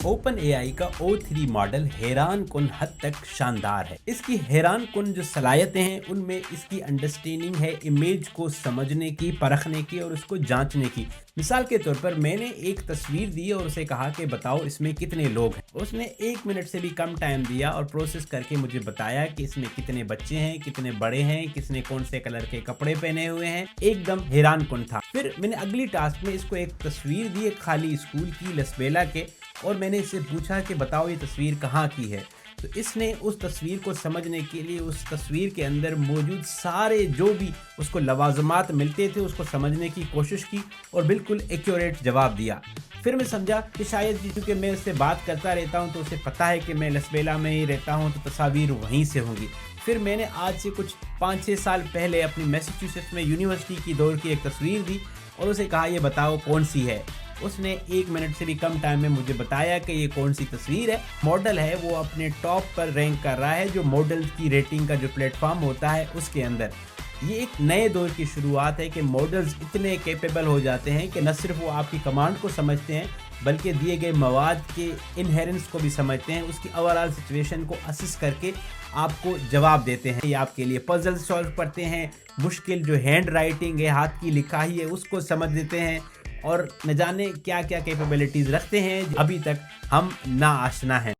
Open AI का O3 model हैरान कुन हद तक शानदार है। इसकी हैरान कुन जो सलाहियतें हैं उनमें इसकी अंडरस्टैंडिंग है इमेज को समझने की, परखने की और उसको जांचने की। मिसाल के तौर पर मैंने एक तस्वीर दी और उसे कहा कि बताओ इसमें कितने लोग हैं। उसने 1 मिनट से भी कम टाइम दिया और प्रोसेस करके मुझे बताया कि इसमें कितने बच्चे हैं, कितने बड़े हैं, किसने कौन से कलर के कपड़े पहने हुए हैं। एकदम हैरान कुन था। फिर मैंने अगली टास्क में इसको एक तस्वीर दी एक खाली स्कूल की, लसबेला के, और मैंने इससे पूछा कि बताओ ये तस्वीर कहाँ की है। तो इसने उस तस्वीर को समझने के लिए उस तस्वीर के अंदर मौजूद सारे जो भी उसको लवाजमात मिलते थे उसको समझने की कोशिश की और बिल्कुल एक्यूरेट जवाब दिया। फिर मैं समझा कि शायद क्योंकि मैं उससे बात करता रहता हूँ तो उसे पता है कि मैं लसबेला में ही रहता हूँ तो तस्वीर वहीं से होंगी। फिर मैंने आज से कुछ 5-6 साल पहले अपनी मैसाचुसेट्स में यूनिवर्सिटी की दौर की एक तस्वीर दी और उसे कहा ये बताओ कौन सी है। उसने 1 मिनट से भी कम टाइम में मुझे बताया कि ये कौन सी तस्वीर है। मॉडल है वो अपने टॉप पर रैंक कर रहा है जो मॉडल की रेटिंग का जो प्लेटफॉर्म होता है उसके अंदर। ये एक नए दौर की शुरुआत है कि मॉडल्स इतने कैपेबल हो जाते हैं कि न सिर्फ वो आपकी कमांड को समझते हैं बल्कि दिए गए मवाद के इनहेरेंस को भी समझते हैं, उसकी ओवरऑल सिचुएशन को असिस करके आपको जवाब देते हैं। ये आपके लिए पजल सॉल्व करते हैं, मुश्किल जो हैंड राइटिंग है, हाथ की लिखाई है, उसको समझ देते हैं और न जाने क्या क्या कैपेबिलिटीज़ रखते हैं जो अभी तक हम ना आशना हैं।